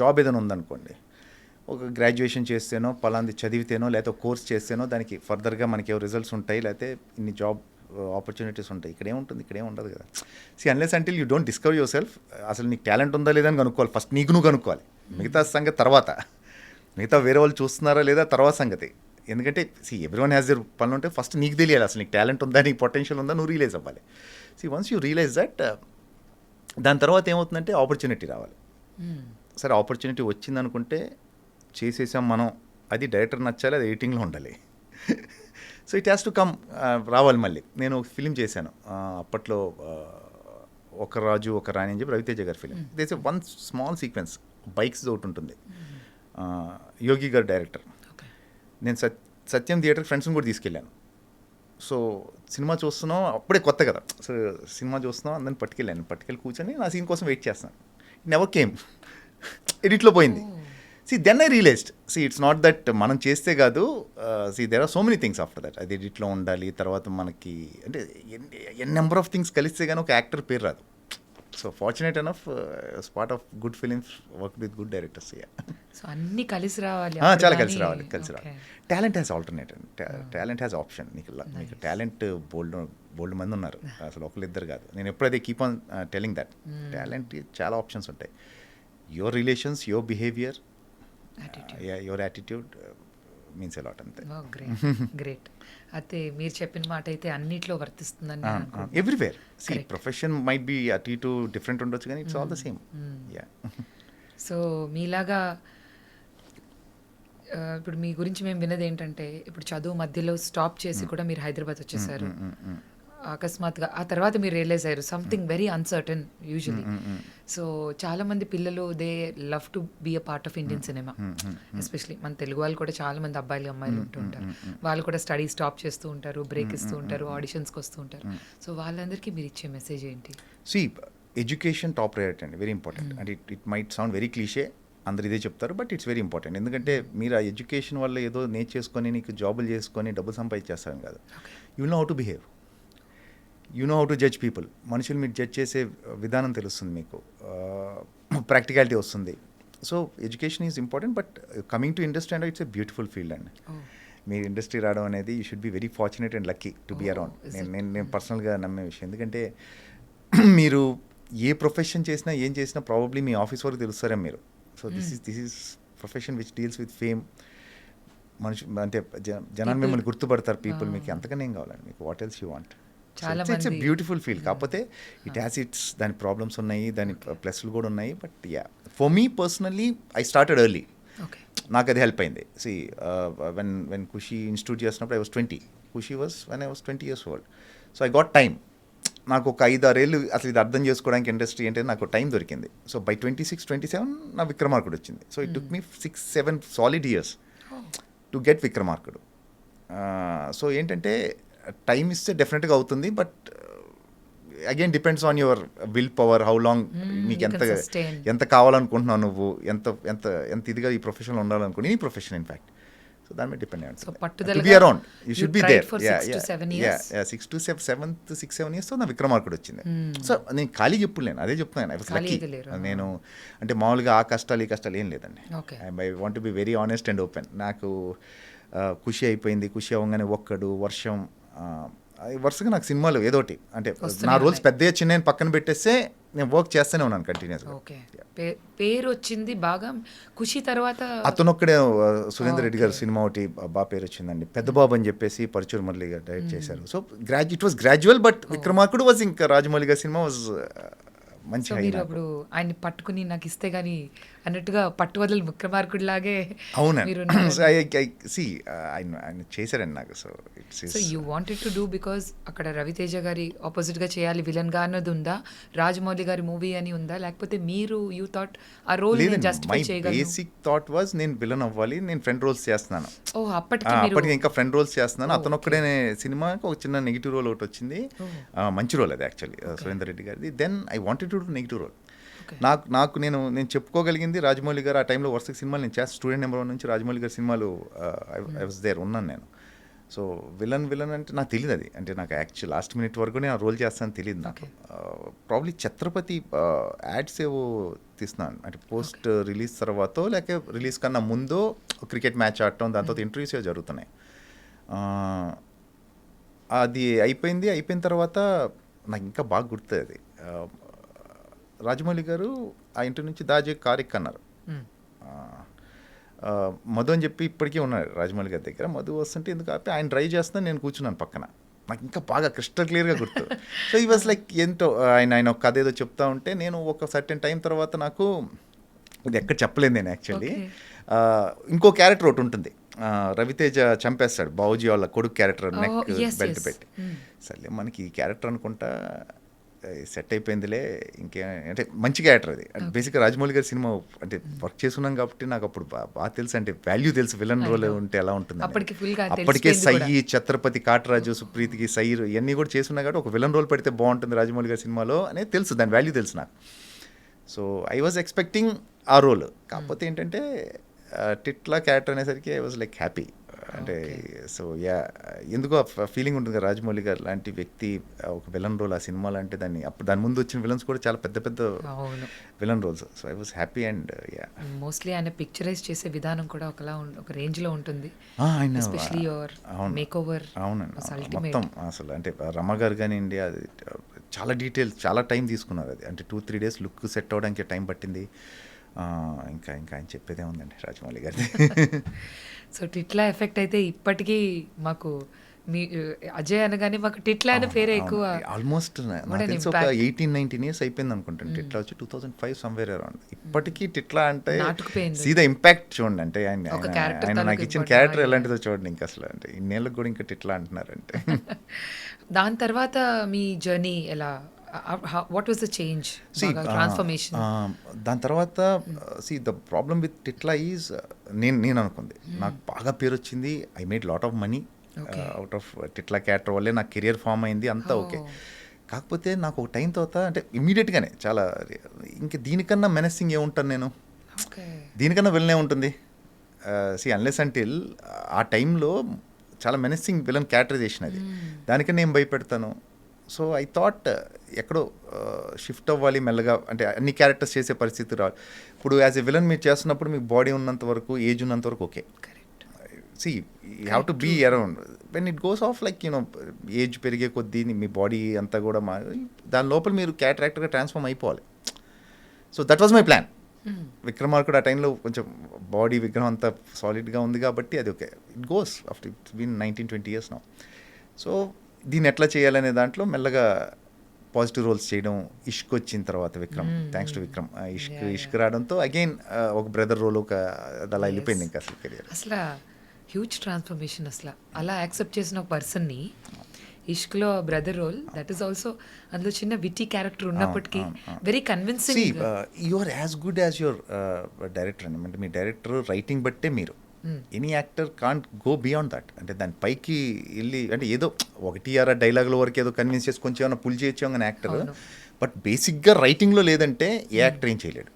Job ఏదైనా ఉందనుకోండి, ఒక గ్రాడ్యుయేషన్ చేస్తేనో పలాంది చదివితేనో లేకపోతే కోర్స్ చేస్తేనో దానికి ఫర్దర్గా మనకి రిజల్ట్స్ ఉంటాయి, లేకపోతే ఇన్ని జాబ్ ఆపర్చునిటీస్ ఉంటాయి. ఇక్కడే ఉంటుంది, ఇక్కడే ఉండదు కదా. Unless until you don't discover your self, అసలు నీకు టాలెంట్ ఉందా లేదా అని కనుక్కోవాలి ఫస్ట్. నీకు నువ్వు కనుక్కోవాలి, మిగతా సంగతి తర్వాత. మిగతా వేరే వాళ్ళు చూస్తున్నారా లేదా తర్వాత సంగతి. ఎందుకంటే ఎవ్రీవన్ హ్యాస్ దర్ పనులు ఉంటే ఫస్ట్ నీకు తెలియాలి అసలు నీకు టాలెంట్ ఉందా, నీకు పొటెన్షియల్ ఉందా, నువ్వు రియలైజ్ అవ్వాలి. వన్స్ యూ రియలైజ్ దట్, దాని తర్వాత ఏమవుతుందంటే ఆపర్చునిటీ రావాలి. సరే ఆపర్చునిటీ వచ్చిందనుకుంటే చేసేసాం మనం, అది డైరెక్టర్ నచ్చాలి, అది ఎడిటింగ్లో ఉండాలి. So it has to come, రావాలి. మళ్ళీ నేను ఒక ఫిలిం చేశాను అప్పట్లో, ఒక రాజు ఒక రాణి అని చెప్పి రవితేజ గారి ఫిలిం. ఇదేసే వన్ స్మాల్ సీక్వెన్స్, బైక్స్ ఒకటి ఉంటుంది, యోగి గారు డైరెక్టర్. నేను సత్యం థియేటర్ ఫ్రెండ్స్ని కూడా తీసుకెళ్ళాను. సో సినిమా చూస్తున్నాం, అప్పుడే కొత్త కదా, సో సినిమా చూస్తున్నాం, అందరిని పట్టుకెళ్ళి కూర్చొని నా సీన్ కోసం వెయిట్ చేస్తున్నాను. ఇట్ నెవర్ కేమ్, ఎడిట్లో పోయింది. Then I realized, it's not that మనం చేస్తే కాదు, there are so many things after that. అది ఎడిట్లో ఉండాలి, తర్వాత మనకి అంటే ఎన్ నెంబర్ ఆఫ్ థింగ్స్ కలిస్తే కానీ ఒక యాక్టర్ పేరు రాదు. So fortunate enough, part of good films, work with good directors. So అన్నీ కలిసి రావాలి, చాలా కలిసి రావాలి. Talent has alternative, talent has option. నీకు టాలెంట్ బోల్డ్ మంది ఉన్నారు, అసలు ఒకళ్ళిద్దరు కాదు. నేను ఎప్పుడైతే keep on telling that, talent చాలా ఆప్షన్స్ ఉంటాయి. Your relations, your behaviour, your attitude means a lot. అంతే. గ్రేట్. అయితే మీరు చెప్పిన మాట అయితే అన్నిట్లో వర్తిస్తుందని ఎవ్రీవేర్. ప్రొఫెషన్ మైట్ బి అటు ఇటు డిఫరెంట్ ఉండొచ్చు, కానీ it's all the same. So మీలాగా ఇప్పుడు మీ గురించి మేము విన్నది ఏంటంటే, ఇప్పుడు చదువు మధ్యలో స్టాప్ చేసి కూడా మీరు హైదరాబాద్ వచ్చేసారు అకస్మాత్తుగా. ఆ తర్వాత మీరు రియలైజ్ అయ్యారు something very uncertain usually. So చాలా మంది పిల్లలు they love to be a part of Indian cinema, especially మన తెలుగు వాళ్ళు కూడా చాలా మంది అబ్బాయిలు అమ్మాయిలు ఉంటూ ఉంటారు. వాళ్ళు కూడా స్టడీ స్టాప్ చేస్తూ ఉంటారు, బ్రేక్ ఇస్తూ ఉంటారు, ఆడిషన్స్కి వస్తూ ఉంటారు. సో వాళ్ళందరికీ మీరు ఇచ్చే మెసేజ్ ఏంటి? ఎడ్యుకేషన్ టాప్ ప్రయారిటీ అండి, very important. And it might sound very cliche, అందరు ఇదే చెప్తారు, బట్ ఇట్స్ వెరీ ఇంపార్టెంట్. ఎందుకంటే మీరు ఆ ఎడ్యుకేషన్ వల్ల ఏదో నేర్చేసుకొని నీకు జాబులు చేసుకొని డబ్బులు సంపాదించేస్తాం కాదు. You know how to behave, you know how to judge people. మనుషులు మీరు జడ్జ్ చేసే విధానం తెలుస్తుంది, మీకు ప్రాక్టికాలిటీ వస్తుంది. So education is important, but coming to industry and it's a beautiful field అండి. మీరు ఇండస్ట్రీ రావడం అనేది you should be very fortunate and lucky to be around. నేను పర్సనల్గా నమ్మే విషయం. ఎందుకంటే మీరు ఏ ప్రొఫెషన్ చేసినా ఏం చేసినా ప్రాబబ్లీ మీ ఆఫీస్ వరకు తెలుస్తారా మీరు. So this is profession which deals with fame. మనిషి అంటే జనాన్ని మిమ్మల్ని గుర్తుపడతారు పీపుల్. మీకు ఎంతకనే ఏం కావాలండి, మీకు what else you want. It's a beautiful field. కాకపోతే ఇట్ హ్యాస్ ఇట్స్ దాని ప్రాబ్లమ్స్ ఉన్నాయి, దాని ప్లస్లు కూడా ఉన్నాయి. But for me personally I started early. నాకు అది హెల్ప్ అయింది. వెన్ ఖుషి ఇన్స్టిట్యూట్ చేసినప్పుడు I was 20, Kushi was when I was 20 years old. So I got time. నాకు ఒక 5-6 ఏళ్ళు అసలు ఇది అర్థం చేసుకోవడానికి ఇండస్ట్రీ ఏంటంటే నాకు టైం దొరికింది. సో బై 26-27 నా విక్రమార్కుడు వచ్చింది. So it took me 6-7 solid years to get Vikramarkudu. So ఏంటంటే టైం ఇస్తే డెఫినెట్గా అవుతుంది, but again depends on your will power, how long నీకు ఎంత కావాలనుకుంటున్నావు, నువ్వు ఎంత ఎంత ఎంత ఇదిగా ఈ ప్రొఫెషన్లో ఉండాలనుకుని, ఈ ప్రొఫెషన్ ఇన్ఫ్యాక్ట్. సో దాని మీద డిపెండ్ అయ్యి ఉంటుంది. Be around, you should be there. 6 to 7 years నా విక్రమార్కుడు వచ్చింది. సో నేను ఖాళీగా ఎప్పుడు లేను, అదే చెప్తున్నాను. I was lucky. నేను అంటే మామూలుగా ఆ కష్టాలు ఈ కష్టాలు ఏం లేదండి. I want to be very honest and open. నాకు ఖుషి అయిపోయింది, ఖుషి అవ్వగానే ఒక్కడు వర్షం, వరుసగా నాకు సినిమాలు ఏదోటి అంటే నా రోల్స్ పెద్ద చిన్న పక్కన పెట్టేస్తే నేను వర్క్ చేస్తూనే ఉన్నాను కంటిన్యూస్గా. పేరు వచ్చింది బాగా ఖుషి తర్వాత. అతనొక్కడే సురేందర్ రెడ్డి గారు సినిమా ఒకటి బాగా పేరు వచ్చిందండి, పెద్ద బాబు అని చెప్పేసి పరచూరు మురళి గారు డైరెక్ట్ చేశారు. So it was gradual, but Vikramarkudu was ఇంకా రాజమౌళి గారి సినిమా వాజ్ మంచి. మీరు అప్పుడు ఆయన్ని పట్టుకుని నాకు ఇస్తే గానీ అన్నట్టుగా పట్టువదలు విక్రమార్కుడు లాగే. అవునండి, ఆయన చేశారండి నాకు. So you wanted to do because అక్కడ రవితేజ గారి ఆపోజిట్ గా చేయాలి విలన్ గా అన్నది ఉందా, రాజమౌళి గారి మూవీ అని ఉందా, లేకపోతే మీరు యూ థాట్ ఆ రోల్ జస్టిఫై చేయగలను? బేసిక్ థాట్ వాజ్ నేను విలన్ అవ్వాలి, నేను ఫ్రెండ్ రోల్స్ చేస్తున్నాను. అప్పటికి ఇంకా ఫ్రెండ్ రోల్స్ చేస్తున్నాను. అతను ఒక్కడే సినిమాకి ఒక చిన్న నెగిటివ్ రోల్ ఒకటి వచ్చింది, మంచి రోల్ అది యాక్చువల్లీ సురేందర్ రెడ్డి గారిది. Then I wanted to do negative role. నాకు నేను చెప్పుకోగలిగింది రాజమౌళి గారు ఆ టైంలో వరుస సినిమాలు నేను చేస్తాను. స్టూడెంట్ నెంబర్ 1 నుంచి రాజమౌళి గారి సినిమాలు ఐ వాజ్ దేర్, ఉన్నాను నేను. సో విలన్ అంటే నాకు తెలియదు అది, అంటే నాకు యాక్చువల్ లాస్ట్ మినిట్ వరకు నేను రోల్ చేస్తానని తెలియదు నాకు. ప్రాబ్లీ ఛత్రపతి యాడ్స్ ఏవో తీస్తున్నాను, అంటే పోస్ట్ రిలీజ్ తర్వాత లేక రిలీజ్ కన్నా ముందో క్రికెట్ మ్యాచ్ ఆడటం, దాని తర్వాత ఇంటర్వ్యూస్ ఏవో జరుగుతున్నాయి. అది అయిపోయిన తర్వాత నాకు ఇంకా బాగా గుర్తుంది అది. రాజమౌళి గారు ఆ ఇంటి నుంచి దాజే కారిక్ అన్నారు. మధు అని చెప్పి ఇప్పటికీ ఉన్నారు రాజమౌళి గారి దగ్గర. మధు వస్తుంటే ఎందుకు ఆపి ఆయన డ్రైవ్ చేస్తున్నా, నేను కూర్చున్నాను పక్కన. నాకు ఇంకా బాగా క్రిస్టల్ క్లియర్గా గుర్తు. సో ఈ వాజ్ లైక్ ఏంటో ఆయన ఒక కథ ఏదో చెప్తా ఉంటే, నేను ఒక సర్టెన్ టైం తర్వాత నాకు ఇది ఎక్కడ చెప్పలేదు నేను యాక్చువల్లీ. ఇంకో క్యారెక్టర్ ఒకటి ఉంటుంది, రవితేజ చంపేస్తాడు బావుజీ వాళ్ళ కొడుకు క్యారెక్టర్, నెక్ బెల్ట్ పెట్టి. సర్లే మనకి ఈ క్యారెక్టర్ అనుకుంటా సెట్ అయిపోయిందిలే, ఇంకే అంటే మంచి క్యారెక్టర్ అది. బేసిక్గా రాజమౌళి గారి సినిమా అంటే వర్క్ చేస్తున్నాం కాబట్టి నాకు అప్పుడు బాగా తెలుసు, అంటే వాల్యూ తెలుసు విలన్ రోల్ ఉంటే ఎలా ఉంటుంది. అప్పటికే సై, ఛత్రపతి, కాటరాజు, సుప్రీతికి సైర్ ఇవన్నీ కూడా చేస్తున్నా కాబట్టి ఒక విలన్ రోల్ పెడితే బాగుంటుంది రాజమౌళి గారి సినిమాలో అనేది తెలుసు, దాని వాల్యూ తెలుసు నాకు. సో ఐ వాజ్ ఎక్స్పెక్టింగ్ ఆ రోల్. కాకపోతే ఏంటంటే టిట్లా క్యారెక్టర్ అనేసరికి ఐ వాజ్ లైక్ హ్యాపీ. అంటే సో యా, ఎందుకో ఫీలింగ్ ఉంటుంది కదా, రాజమౌళి గారు లాంటి వ్యక్తి ఒక విలన్ రోల్ ఆ సినిమాలో అంటే దాని ముందు వచ్చిన విలన్స్ కూడా చాలా పెద్ద పెద్ద villain roles. So I was happy. And yeah, mostly ఆయన పిక్చరైజ్ చేసే విధానం కూడా ఒక రేంజ్ లో ఉంటుంది. అవునండి, మొత్తం అసలు అంటే రమ గారు కానివ్వండి, అది చాలా డీటెయిల్స్, చాలా టైం తీసుకున్నారు అది. అంటే 2-3 days లుక్ సెట్ అవ్వడానికి టైం పట్టింది. ఇంకా ఆయన చెప్పేదే ఉందండి రాజమౌళి గారిది. సో టిట్లా ఎఫెక్ట్ అయితే ఇప్పటికీ మాకు మీ అజయ్ అనగానే మాకు టిట్లా అనే పేరే ఎక్కువ. ఆల్మోస్ట్ నాకు తెలిసి ఒక 18-19 years అయిపోయింది అనుకుంటాను. టిట్లా వచ్చి 2005 సమ్వేర్ అరౌండ్. ఇప్పటికీ టిట్లా అంటే సీదా ఇంపాక్ట్ చూడండి, అంటే ఆయన నాకు ఇచ్చిన క్యారెక్టర్ ఎలాంటిదో చూడండి. ఇంకా అసలు అంటే ఇన్నేళ్ళకి కూడా ఇంకా టిట్లా అంటున్నారంటే. దాని తర్వాత మీ జర్నీ ఎలా, what was the change, transformation? దాని తర్వాత the problem with Titla is, నేను అనుకుంది నాకు బాగా పేరు వచ్చింది, I made lot of money out of Titla character వల్లే నాకు కెరియర్ ఫామ్ అయింది, అంతా ఓకే. కాకపోతే నాకు ఒక టైం తర్వాత అంటే ఇమ్మీడియట్గానే చాలా ఇంక దీనికన్నా మెనసింగ్ ఏముంటాను నేను, దీనికన్నా విలనే ఉంటుంది. అన్లెస్ అంటిల్ ఆ టైంలో చాలా మెనసింగ్ విలన్ క్యారెక్టరైజేషన్ అది, దానికన్నా నేను భయపెడతాను. సో ఐ థాట్ ఎక్కడో షిఫ్ట్ అవ్వాలి మెల్లగా, అంటే అన్ని క్యారెక్టర్స్ చేసే పరిస్థితి రావాలి. ఇప్పుడు యాజ్ ఎ విలన్ మీరు చేస్తున్నప్పుడు మీకు బాడీ ఉన్నంత వరకు, ఏజ్ ఉన్నంత వరకు okay. You have to be around. When it goes off like age పెరిగే కొద్దీ మీ బాడీ అంతా కూడా దాని లోపల మీరు క్యారెక్టర్ యాక్టర్గా ట్రాన్స్ఫార్మ్ అయిపోవాలి. So that was my plan. Vikramarkudu ఆ టైంలో కొంచెం బాడీ విగ్రహం అంతా సాలిడ్గా ఉంది కాబట్టి అది okay, it goes after it's been 19-20 years now. So దీన్ని ఎట్లా చేయాలనే దాంట్లో మెల్లగా పాజిటివ్ రోల్స్ చేయడం. ఇష్క్ వచ్చిన తర్వాత విక్రమ్, థ్యాంక్స్ టు విక్రమ్, ఇష్క్ రావడంతో అగైన్ ఒక బ్రదర్ రోల్ అలా వెళ్ళిపోయింది ఇంకా అసలు కెరియర్. అసలు హ్యూజ్ ట్రాన్స్ఫర్మేషన్. అసలు అలా యాక్సెప్ట్ చేసిన ఒక పర్సన్ని ఇష్క్లో brother role, that is also అందులో చిన్న విటీ క్యారెక్టర్ ఉన్నప్పటికీ very convincing. You are as good as your director అని, అంటే మీ డైరెక్టర్ రైటింగ్ బట్టే మీరు, any actor can't go beyond that. అంటే దాని పైకి వెళ్ళి అంటే ఏదో 1-6 డైలాగుల వరకు ఏదో కన్విన్స్ చేసి కొంచెం ఏమైనా పుల్ చేయొచ్చు కానీ యాక్టర్, బట్ బేసిక్గా రైటింగ్లో లేదంటే ఏ యాక్టర్ ఏం చేయలేడు.